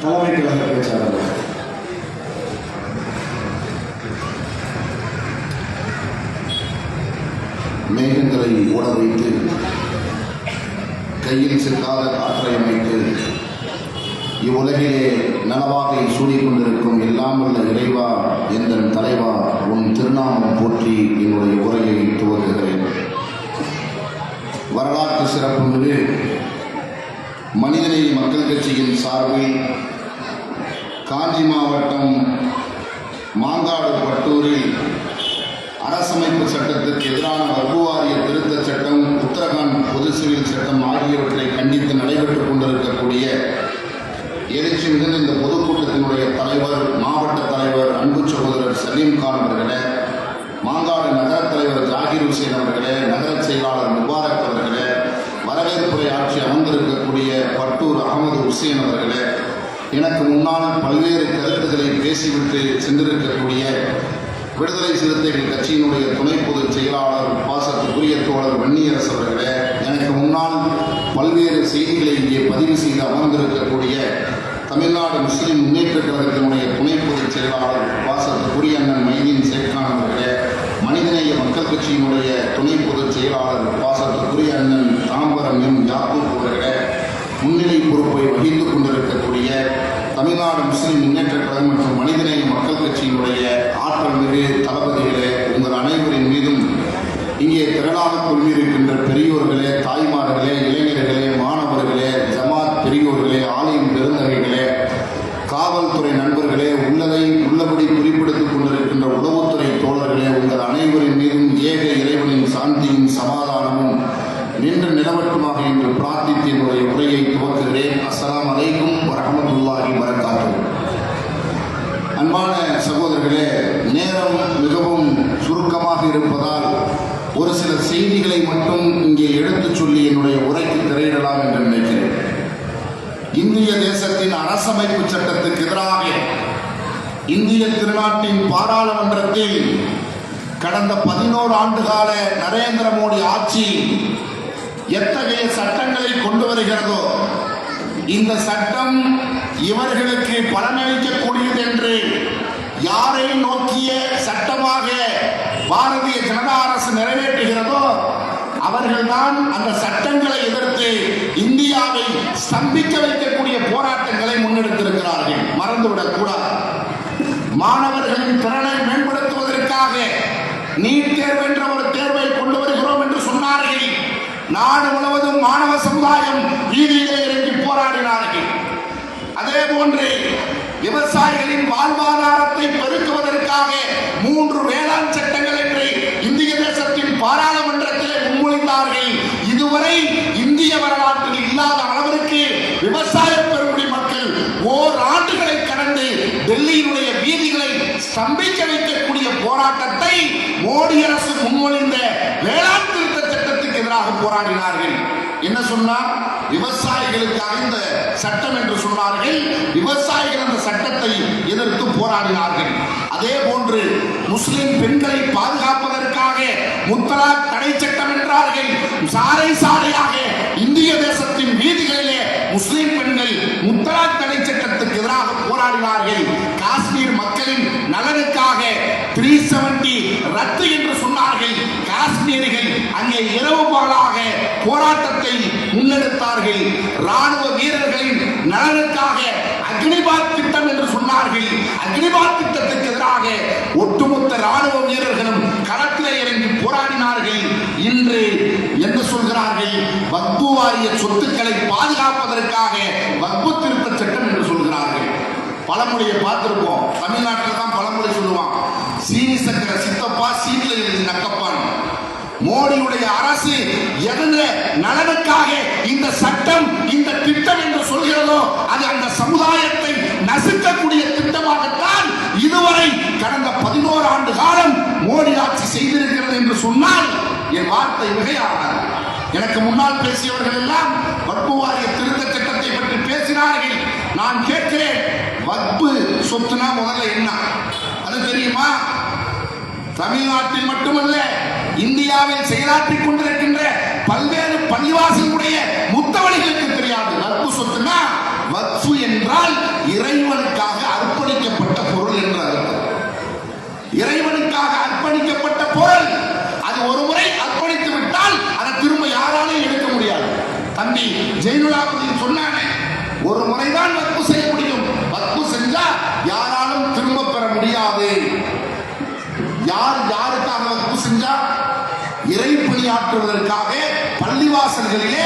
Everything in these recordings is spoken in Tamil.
தலைமை கழக பேச்சாளர். மேகங்களை ஓட வைத்து கையில் சிக்காத காற்றை அமைத்து இவ்வுலகிலே நலவாகை சூடிக்கொண்டிருக்கும் எல்லாம் உள்ள இறைவா எந்தன் தலைவா உன் திருநாமம் போற்றி என்னுடைய உரையை துவங்குகிறேன். வரலாற்று சிறப்புமிகு மனிதநேய மக்கள் கட்சியின் சார்பில் காஞ்சி மாவட்டம் மாங்காடு பட்டூரில் அரசமைப்பு சட்டத்திற்கு எதிரான வக்ஃப் வாரிய திருத்தச் சட்டம், உத்தரகாண்ட் பொது சிவில் சட்டம் ஆகியவற்றை கண்டித்து நடைபெற்றுக் கொண்டிருக்கக்கூடிய எழுச்சி மிகுந்த இந்த பொதுக்கூட்டத்தினுடைய தலைவர், மாவட்ட தலைவர் அன்பு சகோதரர் சலீம் கான் அவர்களே, மாங்காடு நகர தலைவர் ஜாகிர் ஹுசேன் அவர்களே, நகர செயலாளர் முபாரக் அவர்களே, வரவேற்புரை ஆட்சி அமர்ந்திருக்கக்கூடிய பட்டூர் அகமது ஹுசேன் அவர்களே, எனக்கு முன்னால் பல்வேறு கருத்துக்களை பேசிவிட்டு சென்றிருக்கக்கூடிய விடுதலை சிறுத்தைகள் கட்சியினுடைய துணை பொதுச் செயலாளர் பாசத்துக்குரிய தோழர் வன்னியரசு அவர்களே, எனக்கு முன்னால் பல்வேறு செய்திகளை இங்கே பதிவு செய்து அமர்ந்திருக்கக்கூடிய தமிழ்நாடு முஸ்லிம் முன்னேற்ற கழகத்தினுடைய துணை பொதுச் செயலாளர் பாசத்துக்குரிய அண்ணன் மைதீன் சேக்கான் அவர்களே, மனிதநேய மக்கள் கட்சியினுடைய துணை பொதுச் செயலாளர் பாசத்துக்குரிய அண்ணன் தாம்பரம் எம் யாக்கூப் அவர்களே, முன்னிலை பொறுப்பை வகித்துக் கொண்டிருக்கக்கூடிய தமிழ்நாடு முஸ்லிம் முன்னேற்ற கழகம் மற்றும் மனிதநேய மக்கள் கட்சியினுடைய ஆற்றல் மிகு தளபதிகளே, உங்கள் அனைவரின் மீதும் இங்கே திரளாக கொள்ளிருக்கின்ற பெரியோர்களே, தாய்மார்களே, இளைஞர்களே, மாணவர்களே, ஜமாத் பெரியோர்களே, ஆலயம் பெருந்தகைகளே, காவல்துறை நண்பர்களே, உள்ளதை உள்ளபடி குறிப்பிடுத்திக் கொண்டிருக்கின்ற உளவுத்துறை தோழர்களே, உங்கள் அனைவரின் மீதும் ஏக இறைவனின் சாந்தியும் சமாதானமும் நின்று நிலவட்டுமாக என்று பிரார்த்தித்து என்னுடைய உரையை துவக்குகிறேன். அஸ்ஸலாமு அலைக்கும் வரஹ்மத்துல்லாஹி வபரகாத்துஹு. அன்பான சகோதரர்களே, நேரம் மிகவும் சுருக்கமாக இருப்பதால் ஒரு சில செய்திகளை மட்டும் இங்கே எடுத்துச் சொல்லி என்னுடைய உரைக்கு திரையிடலாம் என்று நினைக்கிறேன். இந்திய தேசத்தின் அரசமைப்பு சட்டத்துக்கு எதிராக இந்திய திருநாட்டின் பாராளுமன்றத்தில் கடந்த 11 ஆண்டுகால நரேந்திர மோடி ஆட்சி எத்தகைய சட்டங்களை கொண்டு வருகிறதோ, இந்த சட்டம் இவர்களுக்கு பலனளிக்கக்கூடியது என்று யாரை நோக்கிய சட்டமாக பாரதிய ஜனதா அரசு நிறைவேற்றுகிறதோ அவர்கள்தான் அந்த சட்டங்களை எதிர்த்து இந்தியாவை ஸ்தம்பிக்க வைக்கக்கூடிய போராட்டங்களை முன்னெடுத்திருக்கிறார்கள். மறந்துவிடக் கூடாது. மாணவர்களின் திறனை மேம்படுத்துவதற்காக நீட் தேர்வு என்ற ஒரு தேர்வை கொண்டு வருகிறோம் என்று சொன்னார்கள். நாடு முழுவதும் மாணவ சமுதாயம் வீதியிலே இறங்கி போராடினார்கள். அதே போன்று விவசாயிகளின் வாழ்வாதாரத்தை பெருக்குவதற்காக 3 வேளாண் சட்டங்கள் என்று இந்திய தேசத்தின் பாராளுமன்றத்திலே முன்மொழிந்தார்கள். இதுவரை இந்திய வரலாற்றில் இல்லாத அளவிற்கு விவசாய பெருங்குடி மக்கள் ஓராண்டுகளை கடந்து டெல்லியினுடைய வீதிகளை ஸ்தம்பிக்க வைக்கக்கூடிய போராட்டத்தை மோடி அரசு முன்மொழிந்த வேளாண் திருத்த சட்டத்துக்கு எதிராக போராடினார்கள். என்ன சொன்னார்? விவசாயிகளுக்காக இந்த சட்டம் என்று சொன்னார்கள். விவசாயிகள் அந்த சட்டத்தை எதிர்த்து போராடினார்கள். அதே போன்று முஸ்லிம் பெண்களை பாதுகாப்பதற்காக முத்தலாக் தடை சட்டம் என்றார்கள். சாலை சாலையாக இந்திய தேசத்தின் வீதிகளிலே முஸ்லிம் பெண்கள் முத்தலாக் தடை சட்டத்துக்கு எதிராக போராடினார்கள். காஷ்மீர் மக்களின் நலனுக்காக 370 ரத்து என்று சொன்னார்கள். காஷ்மீரிகள் அங்கே இரவு பகலாக போராட்டத்தை முன்னெடுத்தார்கள். ராணுவ வீரர்களின் நலனுக்காக அக்னிபாத் திட்டம் என்று சொன்னார்கள். அக்னிபாத் திட்டத்துக்கு எதிராக ஒட்டுமொத்த ராணுவ வீரர்களும் களத்திலே இறங்கி போராடினார்கள். இன்று என்ன சொல்கிறார்கள்? வக்ஃப் வாரிய சொத்துக்களை பாதுகாப்பதற்காக வக்ஃப் திருத்த சட்டம் என்று சொல்கிறார்கள். பழமொழியை பார்த்திருப்போம். தமிழ்நாட்டில் தான் பழமொழி சொல்லுவான், சீனி சக்கர சித்தப்பா சீட்ல நக்கப்பான். மோடியுடைய அரசு எந்த நலனுக்காக இந்த சட்டம் இந்த திட்டம் என்று சொல்கிறதோ அது அந்த சமுதாயத்தை நசுக்கக்கூடிய திட்டமாகத்தான் இதுவரை கடந்த 11 ஆண்டு காலம் மோடி ஆட்சி செய்திருக்கிறது என்று சொன்னால் என் வார்த்தை மிகையாகாது. எனக்கு முன்னால் பேசியவர்கள் எல்லாம் வக்ஃப் வாரிய திருத்த சட்டத்தை பற்றி பேசினார்கள். நான் கேட்கிறேன், வக்ஃப் சொத்துனா முதல்ல என்ன அது தெரியுமா? தமிழ்நாட்டில் மட்டுமல்ல, இந்தியாவில் செயலாற்றிக் கொண்டிருக்கின்ற பல்வேறு பள்ளிவாசலுடைய முத்தவழிகளுக்கு தெரியாது. வக்ஃப் சொத்துனா வக்ஃப் என்றால் இறைவனுக்காக அர்ப்பணிக்கப்பட்ட பொருள் என்று அர்த்தம். இறைவனுக்காக அர்ப்பணிக்கப்பட்ட பொருள் அது ஒரு முறை அர்ப்பணித்து விட்டால் அதை திரும்ப யாராலையும் எடுக்க முடியாது. தம்பி ஜெயினுலாபுதீன் சொன்னானே, ஒரு முறைதான் வக்ஃபு செய்ய முடியும். வக்ஃபு செஞ்சா யாராலும் திரும்ப பெற முடியாது. யாருக்காக வக்ஃபு செஞ்சா? இறை பணியாற்றுவதற்காக, பள்ளிவாசல்களிலே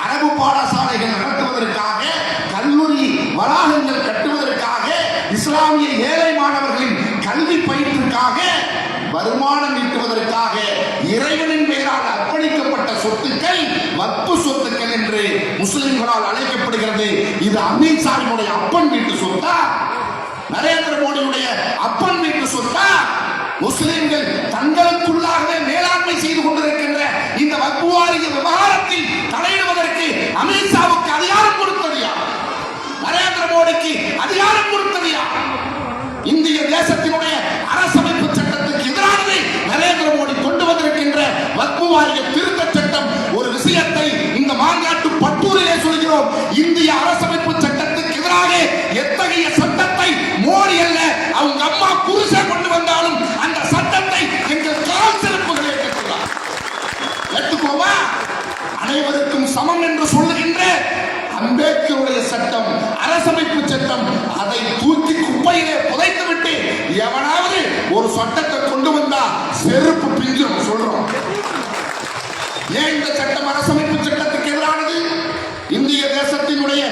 அரபு பாடசாலைகள் நடத்துவதற்காக, கல்லூரி வளாகங்கள் கட்டுவதற்காக, இஸ்லாமிய ஏழை மாணவர்களின் கல்வி பயிற்றுக்காக, வருமானம் ஈட்டுவதற்காக இறைவனின் பெயரால் அர்ப்பணிக்கப்பட்ட சொத்துக்கள் வக்ஃபு சொத்துக்கள் என்று முஸ்லிம்களால் அழைக்கப்படுகிறது. இது அமித்ஷாவினுடைய அப்பன் வீட்டு சொத்தா? நரேந்திர மோடியுடைய அப்பன் வீட்டு சொத்தா? முஸ்லிம்கள் தங்களுக்குள்ளாகவே மேலாண்மை செய்து கொண்டிருக்கின்ற இந்த வக்ஃபு வாரிய விவகாரத்தில் தலையிடுவதற்கு அமித்ஷாவுக்கு அதிகாரம் கொடுத்தது யார்? நரேந்திர மோடிக்கு அதிகாரம் கொடுத்தது யார்? இந்திய தேசத்தினுடைய அரசமைப்பு சட்டத்துக்கு எதிரானது நரேந்திர மோடி கொண்டு வந்திருக்கின்ற வக்ஃபு வாரிய திருத்த சட்டம். ஒரு விஷயத்தை இந்த மாநாட்டு பட்டூரிலே சொல்கிறோம். இந்திய அரசமைப்பு சட்டத்துக்கு எதிராக எத்தகைய சட்டத்தை மோடி அல்ல அவங்க அம்மா புருஷ கொண்டு வந்தாலும் அந்த சட்டத்தை எங்கள் கால் செருப்புகளை ஏற்றுக்கோமா? அனைவருக்கும் சமம் என்று சொல்லுகின்ற அம்பேத்கருடைய சட்டம், அரசமைப்பு சட்டம், அதை தூக்கி குப்பையிலே புதைத்து விட்டு எவனாவது ஒரு சட்டத்தை கொண்டு வந்தா செருப்பு பிஞ்சிரும் சொல்றோம். ஏன் இந்த சட்டம் அரசமைப்பு சட்டத்துக்கு எதிரானது? இந்திய தேசத்தினுடைய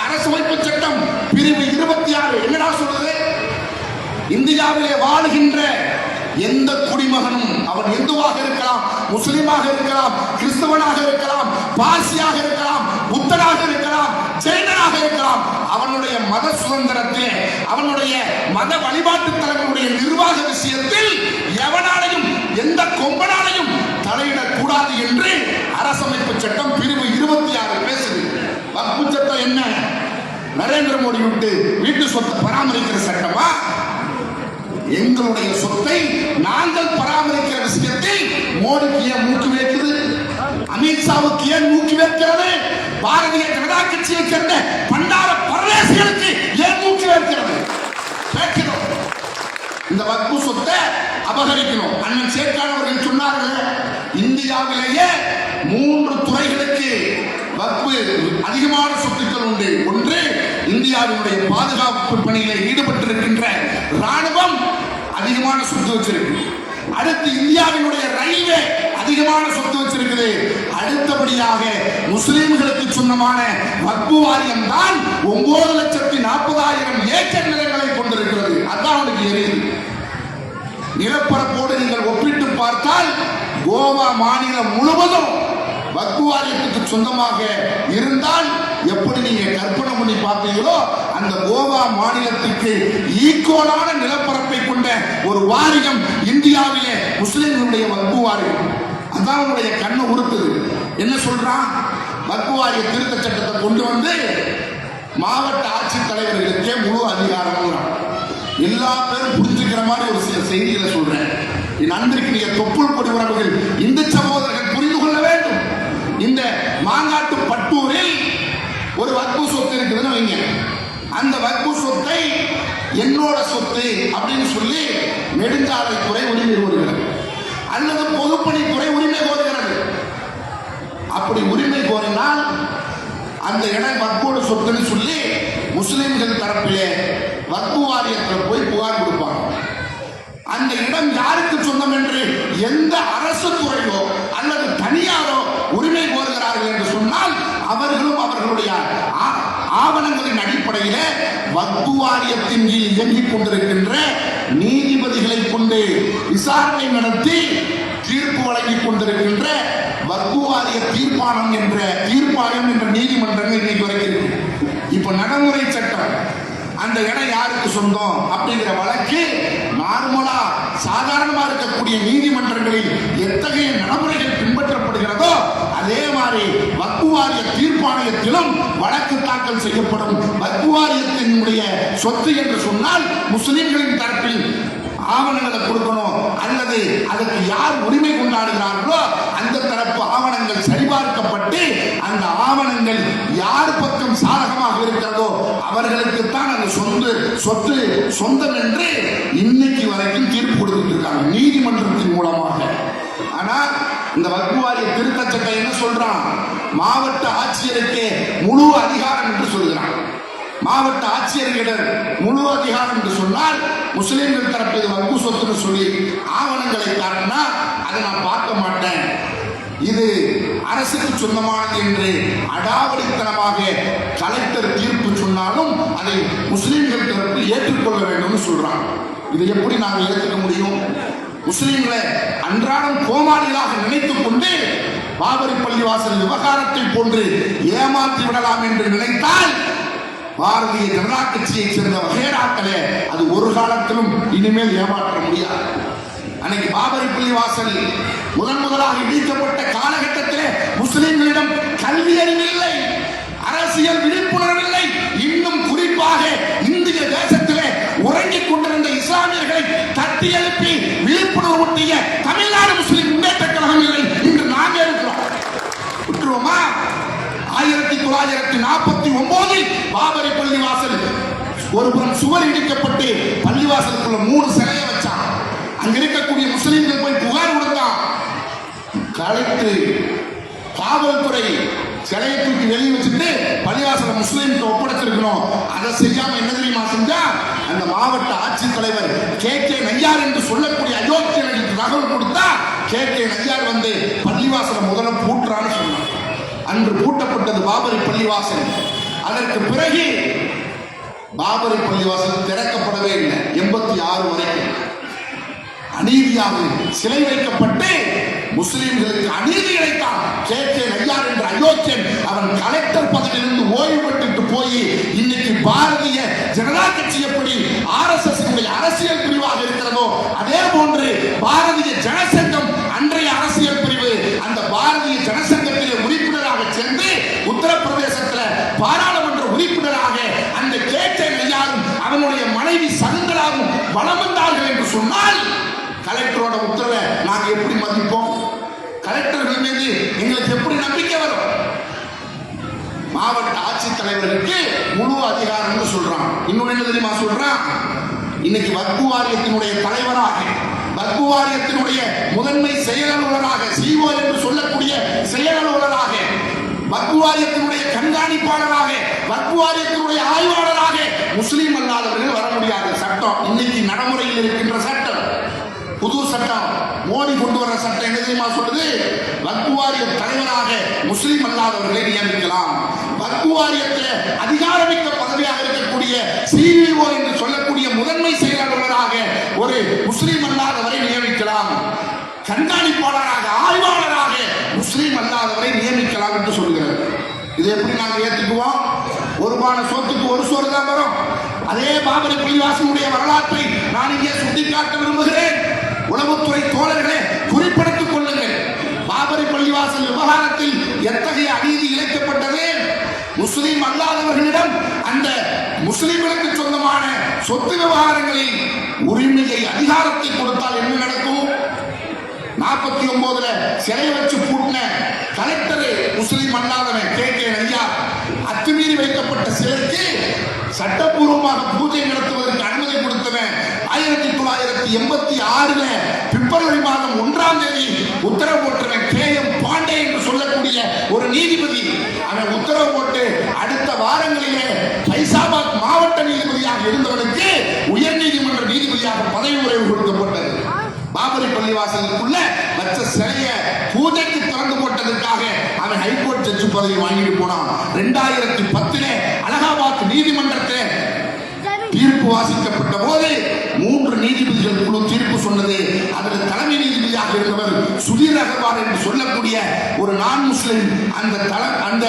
அரசமைப்பு சட்டம் பிரிவு 26 என்னடா சொல்றது? இந்தியாவிலே வாழுகின்ற எந்த குடிமகனும் அவன் இந்துவாக இருக்கலாம், முஸ்லிமாக இருக்கலாம், கிறிஸ்தவனாக இருக்கலாம், பார்சியாக இருக்கலாம், புத்தனாக இருக்கலாம், ஜெயினனாக இருக்கலாம், அவனுடைய மத சுதந்திரத்திலே, அவனுடைய மத வழிபாட்டு தலங்களுடைய நிர்வாக விஷயத்தில் எவனாலையும் எந்த கொம்பனாலையும் தலையிடக்கூடாது என்று அரசமைப்பு சட்டம் பிரிவு 26 பேசுது. வக்ஃபு சட்டம் என்ன? நரேந்திர மோடி வீட்டு சொத்தை பராமரிக்கிற சட்டமா? எங்களுடைய சொத்தை நாங்கள் பராமரிக்கிற விஷயத்தில் மோடிக்கு ஏன் மூக்கு வைக்குது? அமித்ஷாவுக்கு ஏன் மூக்கு வைக்கிறது? பாரதிய ஜனதா கட்சியை சேர்ந்த பண்டார பரதேசிகளுக்கு ஏன் மூக்கு வைக்கிறது? இந்த வக்ஃபு சொத்தை அபகரிக்கணும். அண்ணன் சேக்கான் அவர்கள் சொன்னார்கள், இந்தியாவிலேயே 3 துறைகளுக்கு வக்ஃபு அதிகமான சொத்துக்கள் உண்டு. ஒன்று, இந்தியாவினுடைய பாதுகாப்பு பணியில் ஈடுபட்டிருக்கின்ற ராணுவம் அதிகமான சொத்து வச்சிருக்கு. அடுத்து இந்தியாவினுடைய ரயில்வே அதிகமான சொத்து வச்சிருக்குது. அடுத்தபடியாக முஸ்லிம்களுக்கு சொந்தமான வக்ஃபு வாரியம் தான் 9,40,000 ஏக்கர் நிலங்களை கொண்டிருக்கிறது. அதான் அவனுக்கு எரியுது. நிலப்பரப்போடு நீங்கள் ஒப்பிட்டு பார்த்தால் கோவா மாநிலம் முழுவதும் வக்ஃபு வாரியத்துக்கு சொந்தமாக இருந்தால் எப்படி நீங்க கற்பனை பண்ணி பார்த்தீங்களோ அந்த கோவா மாநிலத்துக்கு ஈக்குவலான நிலப்பரப்பை கொண்ட ஒரு வாரியம் இந்தியாவிலே முஸ்லிம்களுடைய வக்ஃபு வாரியம். அதான் உங்களுடைய கண்ணு உறுத்துது. என்ன சொல்றான்? வக்ஃபு வாரிய திருத்த சட்டத்தை கொண்டு வந்து மாவட்ட ஆட்சித் தலைவர்களுக்கே முழு அதிகாரம். எல்லா பேரும் புரிஞ்சுக்கிற மாதிரி ஒரு சில செய்திகளை சொல்றேன். என் அன்பிற்குரிய தொப்புள் கொடி உறவுகள், இந்து சகோதரர்கள் புரிந்து கொள்ள வேண்டும். இந்த மாங்காட்டு பட்டூரில் ஒரு வக்ஃபு சொத்து இருக்குதுன்னு வைங்க. அந்த வக்ஃபு சொத்தை என்னோட சொத்து அப்படின்னு சொல்லி நெடுஞ்சாலைத்துறை உரிமை கோருகிறது அல்லது பொதுப்பணித்துறை உரிமை கோருகிறது. அப்படி உரிமை கோரினால் அந்த இடம் வக்ஃபோட சொத்துன்னு சொல்லி முஸ்லிம்கள் தரப்பிலே வக்ஃபு வாரியத்தில் போய் புகார் கொடுப்பாங்க. அந்த இடம் யாருக்கு சொந்தம் என்று எந்த அரசு துறையோ அல்லது தனியாரோ உரிமை கோருகிறார்கள் என்று சொன்னால் அவர்களும் அவர்களுடைய ஆவணங்களின் அடிப்படையில் வக்ஃபு வாரியத்தின் கீழ் இயங்கிக் கொண்டிருக்கின்ற நீதிபதிகளை கொண்டு விசாரணை நடத்தி தீர்ப்பு வழங்கிக் கொண்டிருக்கின்ற வக்ஃபு வாரிய தீர்ப்பாயம் என்ற நீதிமன்றங்கள் இன்னைக்கு வரைக்கும். இப்ப நடைமுறை சட்டம் அந்த இடம் யாருக்கு சொந்தம் அப்படிங்கிற வழக்கு நார்மலா சாதாரணமா இருக்கக்கூடிய நீதிமன்றங்களில் எத்தகைய நடைமுறைகள் பின்பற்றப்படுகிறதோ அதே மாதிரி வக்ஃபு வாரிய தீர்ப்பாயத்திலும் வழக்கு தாக்கல் செய்யப்படும். வக்ஃபு வாரியத்தினுடைய சொத்து என்று சொன்னால் முஸ்லிம்களின் தரப்பில் ஆவணங்களை கொடுக்கணும் அல்லது அதுக்கு யார் உரிமை கொண்டாடுகிறார்களோ அந்த தரப்பு ஆவணங்கள் சரிபார்க்கப்பட்டு அந்த ஆவணங்கள் யார் பக்கம் சாதகமாக இருக்கிறதோ அவர்களுக்குத்தான் அந்த சொத்து சொந்தம் என்று இன்னைக்கு வரைக்கும் தீர்ப்பு கொடுத்துட்டு இருக்காங்க நீதிமன்றத்தின் மூலமாக. ஆனால் இந்த வக்ஃப் வாரிய திருத்த சட்டம் என்ன சொல்றான்? மாவட்ட ஆட்சியருக்கு முழு அதிகாரம் என்று சொல்கிறான். மாவட்ட ஆட்சியர்களிடம் முழு அதிகாரம் என்று சொன்னால் முஸ்லிம்கள் தரப்பு வக்ஃப் சொத்துன்னு சொல்லி ஆவணங்களை காட்டினா அதை நான் பார்க்க மாட்டேன், இது அரசுக்கு சொந்தமானது என்று அடாவடித்தனமாக கலெக்டர் தீர்ப்பு சொன்னாலும் அதை முஸ்லிம்கள் தரப்பு ஏற்றுக்கொள்ள வேண்டும் சொல்றாங்க. இதை எப்படி நாங்கள் ஏற்றுக்க முடியும்? முஸ்லிம்களை அன்றாடம் கோமாளிகளாக நினைத்துக் கொண்டு பாபரி பள்ளிவாசல் விவகாரத்தை போன்று ஏமாற்றி விடலாம் என்று நினைத்தால் பாரதிய ஜனதா கட்சியை சேர்ந்த வகைராக்களே அது ஒரு காலத்திலும் இனிமேல் ஏமாற்ற முடியாது. அன்னைக்கு பாபரி பள்ளிவாசல் முதலாக இடிக்கப்பட்ட காலகட்டத்திலே முஸ்லிம்களிடம் கல்வி அறிவில்லை, அரசியல் விழிப்புணர்வு இல்லை. இன்னும் குறிப்பாக இந்திய தேசத்திலே உறங்கிக் கொண்டிருந்த இஸ்லாமியர்களை தட்டி எழுப்பி விழிப்புணர்வு ஊட்டிய தமிழ்நாடு முஸ்லிம் முன்னேற்ற கழகம் இல்லை. இன்று நாங்கள் இருக்கிறோம். விட்டுருவோமா? 1949 பாபரி பள்ளிவாசல் ஒரு புறம் சுவர் இடிக்கப்பட்டு பள்ளிவாசலுக்குள்ள 3 சிலையை வச்சான். அங்க இருக்கக்கூடிய முஸ்லிம்கள் போய் புகார் கொடுத்தான். கலெக்டர் காவல்துறை சிலையை தூக்கி வெளியே வச்சுட்டு பள்ளிவாசல முஸ்லிம்க்கு ஒப்படைச்சிருக்கணும். அதை செய்யாம என்ன தெரியுமா செஞ்சா? அந்த மாவட்ட ஆட்சித்தலைவர் கே நையார் என்று சொல்லக்கூடிய அயோக்கியனுக்கு தகவல் கொடுத்தா கே நையார் வந்து பள்ளிவாசல முதல்ல பூட்டுறான்னு சொன்னார். அன்று பூட்டப்பட்டது பாபரி பள்ளிவாசல். அதற்கு பிறகு பாபரி பள்ளிவாசல் திறக்கப்படவே இல்லை. 86 வரைக்கும் அநீதியாக சிலை வைக்கப்பட்டு முஸ்லிம்களுக்கு அநீதி இழைத்தான் கே நையார் என்ற அயோக்கியன். அவன் கலெக்டர் பதவியிலிருந்து ஓய்வு பெற்று போய் இன்னைக்கு பாரதிய ஜனதா கட்சி எப்படி RSS அரசியல் பிரிவாக இருக்கிறதோ அதே போன்று பாரதிய ஜனசங்கம் அன்றைய அரசியல் பிரிவு அந்த பாரதிய ஜனசங்கத்திலே உறுப்பினராக சென்று உத்தரப்பிரதேசத்தில் பாராளுமன்ற உறுப்பினராக அந்த கே நையாரும் அவனுடைய மனைவி சகுந்தலாவும் வலம் வந்தார்கள் என்று சொன்னால் கலெக்டரோட உத்தரவை நாங்க எப்படி மதிப்போம்? கலெக்டர்கள் மீது எங்களுக்கு எப்படி நம்பிக்கை வரும்? மாவட்ட ஆட்சித்தலைவர்களுக்கு முழு அதிகாரம் சொல்றான். இன்னொன்று என்ன தெரியுமா சொல்றான்? இன்னைக்கு வக்ஃப் வாரியத்தினுடைய தலைவராக, வக்ஃப் வாரியத்தினுடைய முதன்மை செயல் அலுவலராக, CEO என்று சொல்லக்கூடிய செயல் அலுவலராக, வக்ஃப் வாரியத்தினுடைய கண்காணிப்பாளராக, வக்ஃப் வாரியத்தினுடைய ஆய்வாளராக முஸ்லீம் அல்லாதவர்கள் வர முடியாது. சட்டம் இன்னைக்கு நடைமுறையில் இருக்கின்ற சட்டம், புது சட்டம், மோடி கொண்டு வர சட்டம் என்ன தெரியுமா சொல்லுது? வக்ஃப் வாரிய தலைவராக முஸ்லீம் அல்லாதவர்களை நியமிக்கலாம். வக்ஃப் வாரியத்தில் அதிகாரமிக்க பதவியாக இருக்கக்கூடிய CEO என்று சொல்லக்கூடிய முதன்மை செயலாளராக ஒரு முஸ்லீம் அல்லாதவரை நியமிக்கலாம். கண்காணிப்பாளராக, ஆய்வாளராக முஸ்லீம் அல்லாதவரை நியமிக்கலாம் என்று சொல்கிறது. இதை எப்படி நாங்கள் ஏற்றுக்குவோம்? ஒரு பான சொத்துக்கு ஒரு சோறு தான் வரும். அதே பாபரி பள்ளிவாசலுடைய வரலாற்றை நான் இங்கே சுட்டிக்காட்ட விரும்புகிறேன். உளவுத்துறை தோழர்களே, குறிப்பிடுத்திக் கொள்ளுங்கள். பாபரி பள்ளிவாசல் விவகாரத்தில் எத்தகைய அநீதி இழைக்கப்பட்டது? முஸ்லிம் அல்லாதவர்களிடம் அந்த முஸ்லிம்களுக்கு சொந்தமான சொத்து விவகாரங்களில் உரிமையை, அதிகாரத்தை கொடுத்தால் என்ன நடக்கும்? 49 சிலை வச்சு பூட்டின கலெக்டர் முஸ்லிம் அல்லாதவன் கே நையார் அத்துமீறி வைக்கப்பட்ட சிலைக்கு சட்டப்பூர்வமாக பூஜை நடத்துவதற்கு அனுமதி கொடுத்தவன் 1986 பிப்ரவரி மாதம் 1ஆம் தேதி உத்தரவு போட்டவன் KM பாண்டே என்று சொல்லக்கூடிய ஒரு நீதிபதி. அவன் உத்தரவு போட்டு அடுத்த வாரங்களிலே ஃபைசாபாத் மாவட்ட நீதிபதியாக இருந்தவனுக்கு உயர் நீதிமன்ற நீதிபதியாக பதவி உயர்வு கொடுக்கப்பட்டது. பாபரி பள்ளிவாசலுக்குள்ள வச்ச சிலைய பூஜைக்கு திறந்து போட்டதற்காக அவன் ஹைகோர்ட் ஜட்ஜு பதவி வாங்கிட்டு போனான். 2010 அலகாபாத் நீதிமன்றத்தில் தீர்ப்பு வாசிக்கப்பட்ட போது 3 நீதிபதிகள் குழு தீர்ப்பு சொன்னது. அதில் தலைமை நீதிபதியாக இருந்தவர் சுதீர் அகர்வால் என்று சொல்லக்கூடிய ஒரு நான் முஸ்லிம். அந்த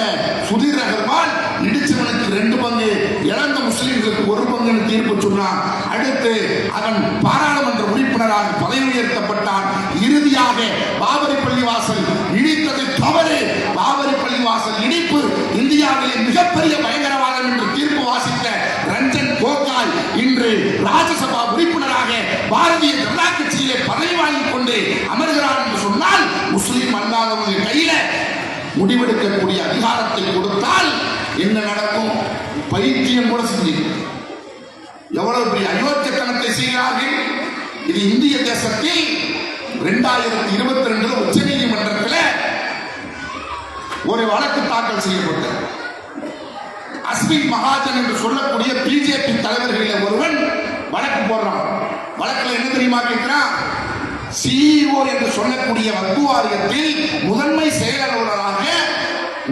சுதீர் அகர்வால் இடிச்சவனுக்கு 2 பங்கு, இழந்த முஸ்லிம்களுக்கு 1 பங்கு தீர்ப்பு சொன்னான். அடுத்து அவன் பாராளுமன்ற உறுப்பினராக பதவி உயர்த்தப்பட்டான். இறுதியாக பாபரி பள்ளிவாசல் இடித்தது தவறு, பாபரி பள்ளிவாசல் இடிப்பு இந்தியாவிலே மிகப்பெரிய பயங்கரவாதம் என்று தீர்ப்பு வாசித்த ரஞ்சன் கோகாய் இன்று ராஜ்யசபா உறுப்பினராக பாரதிய ஜனதா கட்சியிலே பதவி வாங்கிக் கொண்டு அமர்கிறார் என்று சொன்னால், முஸ்லிம் அல்லாதவர்கள் கையில முடிவெடுக்கக்கூடிய அதிகாரத்தை கொடுத்தால் என்ன நடக்கும்? பைத்தியம் கூட செஞ்சு எவ்வளவு பெரிய அயோக்கியத்தனத்தை செய்கிறார்கள். இது இந்திய தேசத்தில் 2022 உச்ச நீதிமன்றத்தில் ஒரு வழக்கு தாக்கல் செய்யப்பட்டது. அஸ்மித் மகாஜன் என்று சொல்லக்கூடிய பிஜேபி தலைவர்களில் ஒருவன் வழக்கு போடுறான். வழக்கில் என்ன தெரியுமா கேட்கிறான்? சிஇஓ என்று சொல்லக்கூடிய வக்ஃப் வாரியத்தில் முதன்மை செயலாளராக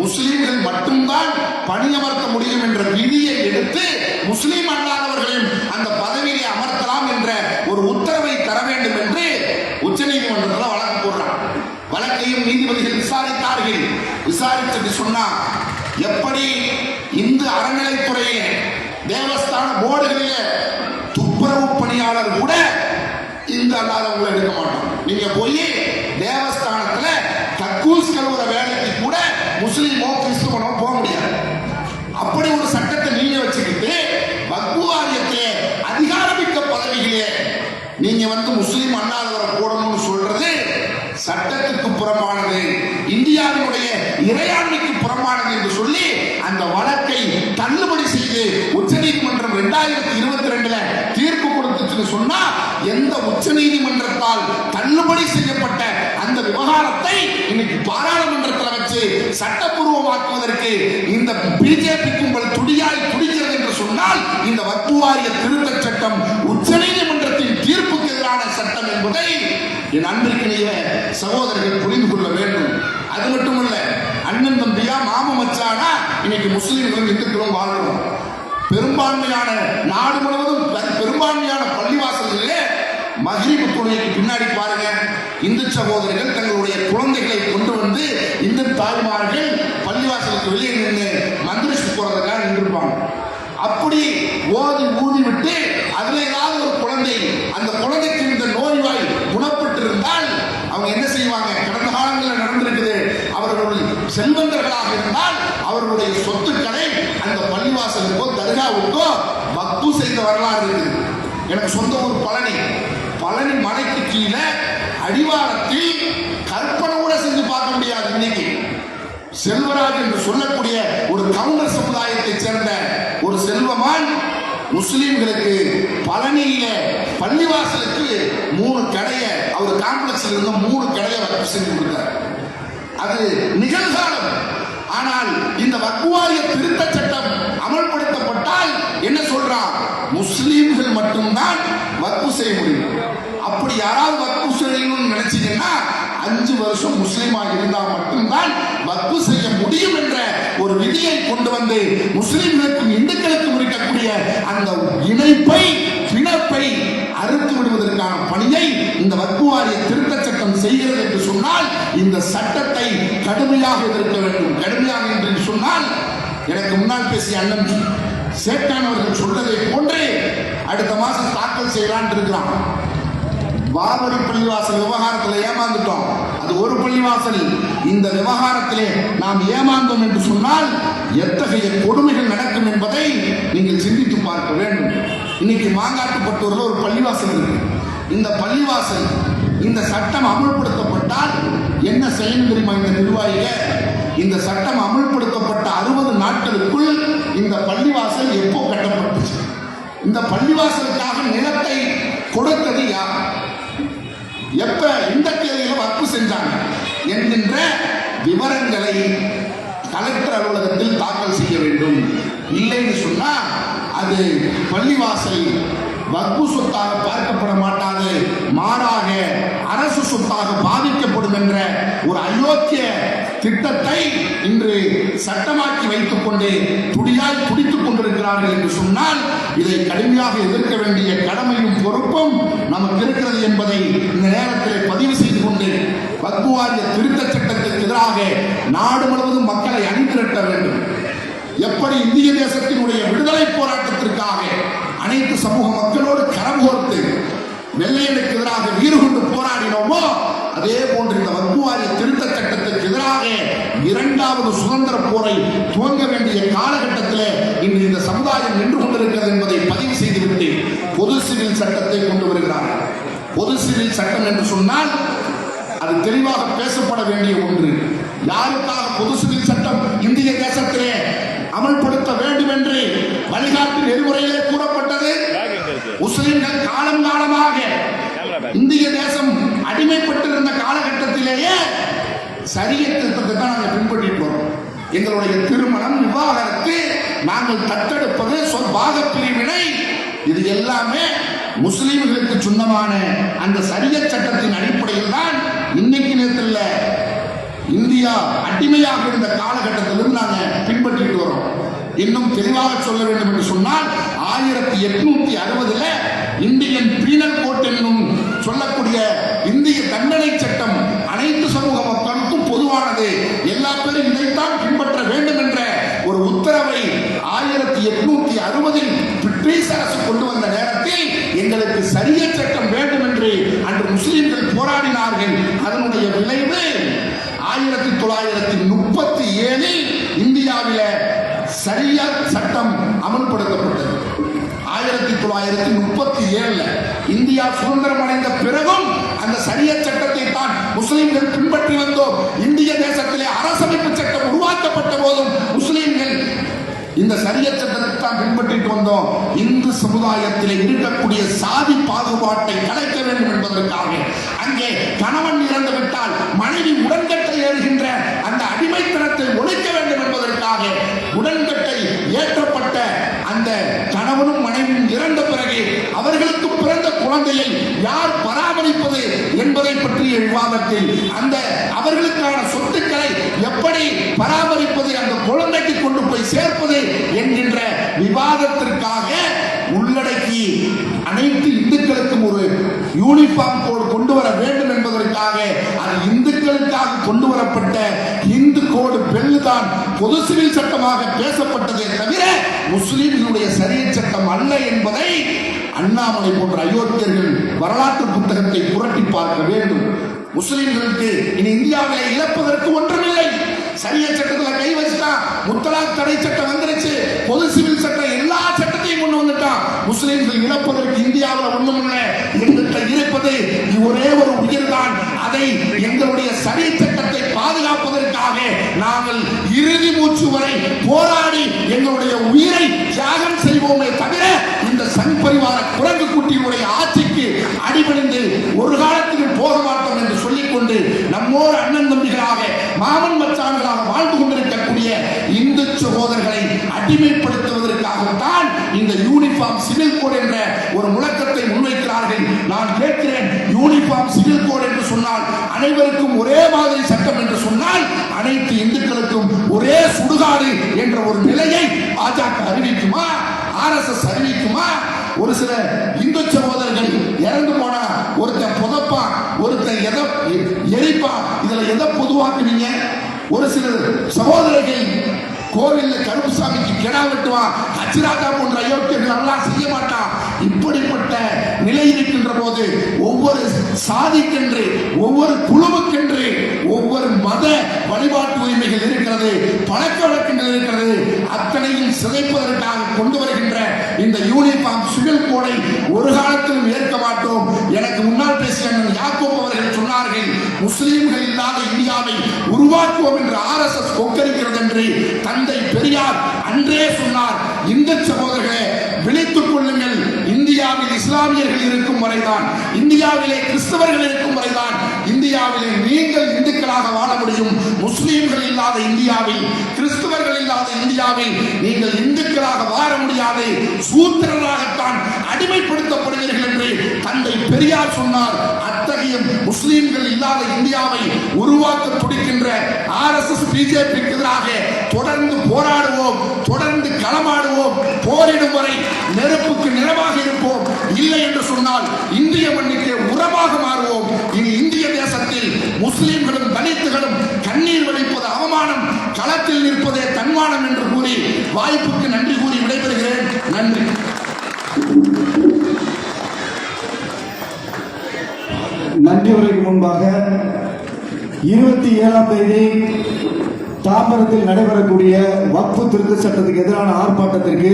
முஸ்லிம்கள் மட்டும்தான் பணியமர்த்த முடியும் என்ற விதியை எடுத்து முஸ்லிம் அல்லாதவர்களையும் அந்த பதவியை அமர்த்தலாம் என்ற ஒரு உத்தரவை தர வேண்டும் என்று உச்ச நீதிமன்றத்தில் வழக்கு போடுறான். வழக்கையும் நீதிபதிகள் விசாரித்தார்கள். விசாரித்து சொன்னா, எப்படி இந்து அறநிலைத்துறையிலே தேவஸ்தான போர்டுகளிலே துப்புரவு பணியாளர் கூட இந்து அல்லாதவங்களை எடுக்க மாட்டோம். நீங்க போய் தேவஸ்தானத்துல கக்கூஸ் கழுவுற வேலைக்கு கூட முஸ்லீமோ கிறிஸ்துவனோ போக முடியாது. அப்படி ஒரு சட்டத்தை நீங்க வச்சுக்கிட்டு வக்ஃப் வாரியத்திலே அதிகாரமிக்க பதவிகளே நீங்க முஸ்லீம் அல்லாதவரை போடணும்னு சொல்றது சட்டத்துக்கு புறம்பானது, இந்தியாவினுடைய இறையாண்மைக்கு புறம்பானது என்று சொல்லி அந்த வழக்கை தள்ளுபடி செய்து உச்சநீதிமன்றம் 2022 தீர்ப்பு கொடுத்துச்சுன்னு சொன்னா, எந்த உச்சநீதிமன்றத்தால் தள்ளுபடி செய்யப்பட்ட அந்த விவகாரத்தை இன்னைக்கு பாராளுமன்றத்தில் வச்சு சட்டப்பூர்வமாக்குவதற்கு இந்த பிஜேபி கும்பல் துடியாய் துடிக்கிறது என்று சொன்னால், இந்த வக்ஃப் வாரிய திருத்த சட்டம் உச்சநீதிமன்றத்தின் தீர்ப்புக்கு எதிரான சட்டம் என்பதை என் அன்பிற்கிணைய சகோதரர்கள் புரிந்து கொள்ள வேண்டும். அது மட்டுமல்ல, அண்ணன் தம்பியா மாம மச்சானா இன்னைக்கு முஸ்லிம்களும் இந்துக்களும் வாழ்றோம். பெரும்பான்மையான நாடு முழுவதும் பெரும்பான்மையான பள்ளிவாசல்களிலே மக்ரிப் தொழுகைக்கு பின்னாடி பாருங்க, இந்து சகோதரர்கள் தங்களுடைய குழந்தைகளை கொண்டு வந்து இந்து தாய்மார்கள் பள்ளிவாசலுக்கு வெளியே நின்று மந்திரிச்சு போறதுக்காக நின்றுப்பாங்க. அப்படி ஓதி ஊதி விட்டு அதுல ஏதாவது ஒரு குழந்தை, அந்த குழந்தைக்கு இந்த நோய்வாய் குணப்பட்டு இருந்தால் அவங்க என்ன செய்வாங்க? கடந்த காலங்களில் நடந்திருக்குது, அவர்கள் செல்வந்தர்களாக இருந்தால் அவர்களுடைய சொத்துக்களை அந்த பள்ளிவாசலுக்கோ தர்காவுக்கோ வக்ஃப் செய்த வரலாறு இருக்குது. எனக்கு சொந்த ஊர் பழனி. பழனி மலைக்கு கீழே அடிவாரத்தில் கற்பனை கூட செஞ்சு பார்க்க முடியாது. இன்னைக்கு செல்வராஜ் என்று சொல்லக்கூடிய ஒரு கவுண்டர் சமுதாயத்தை சேர்ந்த ஒரு செல்வமான் முஸ்லிம்களுக்கு பழனியில பள்ளிவாசலுக்கு 3 கடையை, அவர் காம்ப்ளெக்ஸ்ல இருந்த 3 கடையை வக்ஃப் செஞ்சு கொடுத்தார். அது நிகழ்காலம். ஆனால் இந்த வக்ஃப் வாரிய திருத்த சட்டம் அமல்படுத்தப்பட்டால் என்ன சொல்றான்? முஸ்லிம்கள் மட்டும்தான் வக்ஃப் செய்ய முடியும். அப்படி யாராவது வக்ஃப் செய்யணும்னு நினைச்சீங்கன்னா 5 வருஷம் முஸ்லீமாக இருந்தால் மட்டும்தான் வக்ஃப் செய்ய முடியும் என்ற ஒரு விதியை கொண்டு வந்து முஸ்லிம்களுக்கும் இந்துக்களுக்கும் இருக்கக்கூடிய அந்த இணைப்பை, பிணைப்பை அறுத்து விடுவதற்கான பணியை இந்த வக்ஃப் வாரிய திருத்த சட்டம் செய்கிறது என்று சொன்னால், இந்த சட்டத்தை கடுமையாக எதிர்க்க வேண்டும். கடுமையாக என்று சொன்னால், எனக்கு முன்னால் பேசிய அண்ணன் சேட்டான் அவர்கள் சொல்றதை போன்று அடுத்த மாசம் தாக்கல் செய்யலான் இருக்கிறான். பாபரி பள்ளிவாசல் விவகாரத்தில் ஏமாந்துட்டோம், அது ஒரு பள்ளிவாசல். இந்த விவகாரத்திலே நாம் ஏமாந்தோம் என்று சொன்னால் எத்தகைய கொடுமைகள் நடக்கும் என்பதை நீங்கள் சிந்தித்து பார்க்க வேண்டும். இன்னைக்கு மாங்காட்டுப்பட்டூர்ல ஒரு பள்ளிவாசல் இருக்கு. இந்த பள்ளிவாசல், இந்த சட்டம் அமுல்படுத்தப்பட்டால் என்ன செய்யணும் தெரியுமா? இந்த நிர்வாகிகள், இந்த சட்டம் அமுல்படுத்தப்பட்ட 60 நாட்களுக்குள் இந்த பள்ளிவாசல் எப்போ கட்டப்பட்டுச்சு, இந்த பள்ளிவாசலுக்காக நிலத்தை கொடுத்தது யார், எப்ப இந்த தேதியில வக்ஃப் செஞ்சாங்க என்கின்ற விவரங்களை கலெக்டர் அலுவலகத்தில் தாக்கல் செய்ய வேண்டும். இல்லைன்னு சொன்னா அது பள்ளிவாசல் வக்ஃப் சொத்தாக பார்க்கப்பட மாட்டாது, மாறாக அரசு சொத்தாக பாதிக்கப்படும் என்ற ஒரு அயோக்கிய திட்டத்தை இன்று சட்டமாக்கி வைத்துக் கொண்டு துடியாய் துடித்துக் கொண்டிருக்கிறார்கள் என்று சொன்னால், இதை கடுமையாக எதிர்க்க வேண்டிய கடமையும் பொறுப்பும் நமக்கு இருக்கிறது என்பதை இந்த நேரத்தில் பதிவு செய்து கொண்டு, வக்ஃப் வாரிய திருத்த சட்டத்திற்கு எதிராக நாடு முழுவதும் மக்களை அணிதிரட்ட வேண்டும். எப்படி இந்திய தேசத்தினுடைய விடுதலை போராட்டத்திற்காக அனைத்து சமூக மக்களோடு கரம் கோர்த்து வெள்ளையனுக்கு எதிராக வீறு கொண்டு போராடினோமோ, அதே போன்று இந்த வக்ஃப் வாரிய திருத்த சட்டத்திற்கு எதிராக 2வது சுதந்திர போரை துவங்க வேண்டிய காலகட்டத்தில் இன்று இந்த சமுதாயம் நின்று கொண்டிருக்கிறது என்பதை பதிவு செய்துவிட்டு பொது சிவில் சட்டத்தை கொண்டு வருகிறார். பொது சிவில் சட்டம் என்று சொன்னால் அது தெளிவாக பேசப்பட வேண்டிய ஒன்று. யாருக்காக பொது சிவில் சட்டம் இந்திய தேசத்திலே அமல்படுத்த வேண்டும் என்று இந்திய தேசம் அடிமைப்பட்டிருந்த காலகட்டத்திலேயே சரியத் திட்டத்தை தான் நாங்கள் பின்பற்றிட்டு வரோம். எங்களுடைய திருமணம், விவாகரத்து, நாங்கள் தத்தெடுப்பது, சொற்பாக பிரிவினை, இது எல்லாமே முஸ்லிம்களுக்கு சொந்தமான அந்த சரியத் சட்டத்தின் அடிப்படையில் தான் இன்னைக்கு நேரத்தில் இந்தியா அடிமையாக இருந்த காலகட்டத்திலிருந்து நாங்கள் பின்பற்றிட்டு வரோம். இன்னும் தெளிவாக சொல்ல வேண்டும் என்று சொன்னால் 1860 இந்தியன் பீனல் கோட் என்னும் சொல்லக்கூடிய இந்திய தண்டனை சட்டம் அனைத்து சமூக மக்களுக்கும் பொதுவானது, எல்லா பேரும் இதைத்தான் பின்பற்ற வேண்டும் என்ற ஒரு உத்தரவை 1860 பிரிட்டிஷ் அரசு கொண்டு வந்த நேரத்தில் எங்களுக்கு சரியத் சட்டம் வேண்டும் என்று அன்று முஸ்லிம்கள் போராடினார்கள். அதனுடைய விளைவு 1937 இந்தியாவில சரியத் சட்டம் அமல்படுத்தப்பட்டது. 1937 இந்தியா சுதந்திரம் அடைந்த பிறகும் அந்த சரியத் சட்டத்தை தான் முஸ்லிம்கள் பின்பற்றி வந்தோம். இந்திய தேசத்திலே அரசமைப்பு சட்டம் உருவாக்கப்பட்ட போதும் முஸ்லிம்கள் இந்த சரியத் சட்டத்தை தான் பின்பற்றிட்டு வந்தோம். இந்து சமுதாயத்தில் இருக்கக்கூடிய சாதி பாகுபாட்டை கலைக்க வேண்டும் என்பதற்காக, அங்கே கணவன் இறந்து விட்டால் மனைவி உடன்கட்டை ஏறுகின்ற அந்த அடிமைத்தனத்தை ஒழிக்க வேண்டும் என்பதற்காக உடன்கட்டை ஏற்றப்பட்ட அந்த கணவனும் மனைவியும் இறந்த பிறகு அவர்களுக்கு பிறந்த குழந்தையை யார் பராமரிப்பது என்பதை பற்றிய விவாதத்தில் அந்த அவர்களுக்கான சொத்துக்களை எப்படி பராமரிப்பது, அந்த குழந்தைக்கு கொண்டு போய் சேர்ப்பது என்கின்ற விவாதத்திற்காக உள்ளடக்கி அனைத்து இந்துக்களுக்கும் ஒரு யூனிஃபார்ம் கோடு கொண்டு வர வேண்டும் என்பதற்காக அது இந்துக்களுக்காக கொண்டு வரப்பட்ட இந்து கோடு பில் தான் பொது சிவில் சட்டமாக பேசப்பட்டதே தவிர முஸ்லிம்களுடைய சரியத் சட்டம் அல்ல என்பதை அண்ணாமலை போன்ற அயோக்கியர்கள் வரலாற்று புத்தகத்தை புரட்டி பார்க்க வேண்டும். முஸ்லிம்களுக்கு இனி இந்தியாவிலே இழப்பதற்கு ஒன்றுமில்லை. சரியத் சட்டத்தில் கை வச்சுட்டா முத்தலாக் தடை சட்டம் வந்துருச்சு, பொது சிவில் சட்டம், எல்லா சட்டத்தையும் கொண்டு வந்துட்டான். முஸ்லிம்கள் இழப்பதற்கு இந்தியாவில் ஒண்ணுமில்லை. எங்கிட்ட இருப்பது ஒரே ஒரு உயிர் தான். அதை எங்களுடைய சரியத் சட்டத்தை பாதுகாப்பதற்காக நாங்கள் இறுதி மூச்சு வரை போராடி எங்களுடைய உயிரை தியாகம் செய்வோமே தவிர இந்த சங் பரிவார குரங்கு குட்டியுடைய ஆட்சிக்கு அடிபணிந்து ஒரு காலத்துக்கு போக மாட்டோம் என்று சொல்லிக்கொண்டு நம்மோர் அண்ணன் தம்பிகளாக மாமன் மச்சான்களாக வாழ்ந்து கொண்டிருக்கக்கூடிய இந்து சகோதரர்களை அடிமைப்படுத்துவதற்காகத்தான் இந்த யூனிஃபார்ம் சிவில் கோட் என்ற ஒரு முழக்கத்தை முன்வைக்கிறார்கள். நான் கேட்கிறேன், யூனிஃபார்ம் சிவில் கோட் என்று சொன்னால் அனைவருக்கும் ஒரே மாதிரி சட்டம் என்று சொன்னால் அனைத்து இந்துக்களுக்கும் ஒரே சுடுகாடு என்ற ஒரு நிலையை பாஜக அறிவிக்குமா, RSS அறிவிக்குமா? ஒரு சில இந்து சகோதரர்கள் இறந்து போனா ஒருத்தன் புதப்பா, ஒருத்தன் எதை எரிப்பா, இதுல எதை பொதுவாக்குவீங்க? ஒரு சில சகோதரர்கள் கோவில்ல கருப்புசாமிக்கு கிடா வெட்டுவான், ஹஜ்ராஜா போன்ற அயோக்கியர்கள் எல்லாம் செய்ய மாட்டான். இப்படிப்பட்ட நிலை இருக்கின்ற போது ஒவ்வொரு சாதிக்கென்று, ஒவ்வொரு குழுவுக்கென்று, ஒவ்வொரு மத வழிபாட்டு உரிமைகள் இருக்கிறது, பழக்க வழக்கங்கள் இருக்கிறது. அத்தனையும் சிதைப்பதற்காக கொண்டு வருகின்ற இந்த யூனிஃபார்ம் சிவில் கோடை ஒரு காலத்திலும் ஏற்க மாட்டோம். எனக்கு முன்னால் பேசிய யாக்கோப் அவர்கள் சொன்னார்கள், முஸ்லிம்கள் இல்லாத இந்தியாவை உருவாக்குவோம் என்று RSS கொக்கரிக்கிறது என்று தந்தை பெரியார் அன்றே சொன்னார். இந்து சகோதரர்களே, விழித்துக் கொள்ளுங்கள். இந்தியாவில் இஸ்லாமியர்கள் இருக்கும் வரைதான், இந்தியாவிலே கிறிஸ்தவர்கள் இருக்கும் வரைதான் இந்தியாவிலே நீங்கள் இந்துக்களாக வாழ முடியும். முஸ்லிம்கள் இல்லாத இந்தியாவில், கிறிஸ்தவர்கள் இல்லாத இந்தியாவில் நீங்கள் இந்துக்களாக வாழ முடியாது, சூத்திரராகத்தான் அடிமைப்படுத்தப்படுவீர்கள் என்று தந்தை பெரியார் சொன்னார். அத்தகைய முஸ்லிம்கள் இல்லாத இந்தியாவை உருவாக்க துடிக்கின்ற RSS BJPக்கு எதிராக தொடர்ந்து போராடுவோம், தொடர்ந்து களமாடுவோம், போரிடும் வரை நெருப்புக்கு நிறமாக இருப்போம். இல்லை என்று சொன்னால் இந்திய மண்ணுக்கு உரமாக மாறுவோம். இனி இந்திய தேசத்தில் முஸ்லிம்களும் தலித்துகளும் கண்ணீர் வடிப்பது அவமானம், களத்தில் நிற்பதே தன்மானம் என்று கூறி வாய்ப்புக்கு நன்றி கூறி விடைபெறுகிறேன். நன்றி. நன்றி உரைக்கு முன்பாக 27ஆம் தேதி தாம்பரத்தில் நடைபெறக்கூடிய வக்ஃபு திருத்த சட்டத்துக்கு எதிரான ஆர்ப்பாட்டத்திற்கு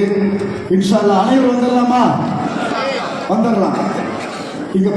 இன்ஷா அல்லாஹ் அனைவரும் வந்துடலாமா? வந்துடலாம். இங்க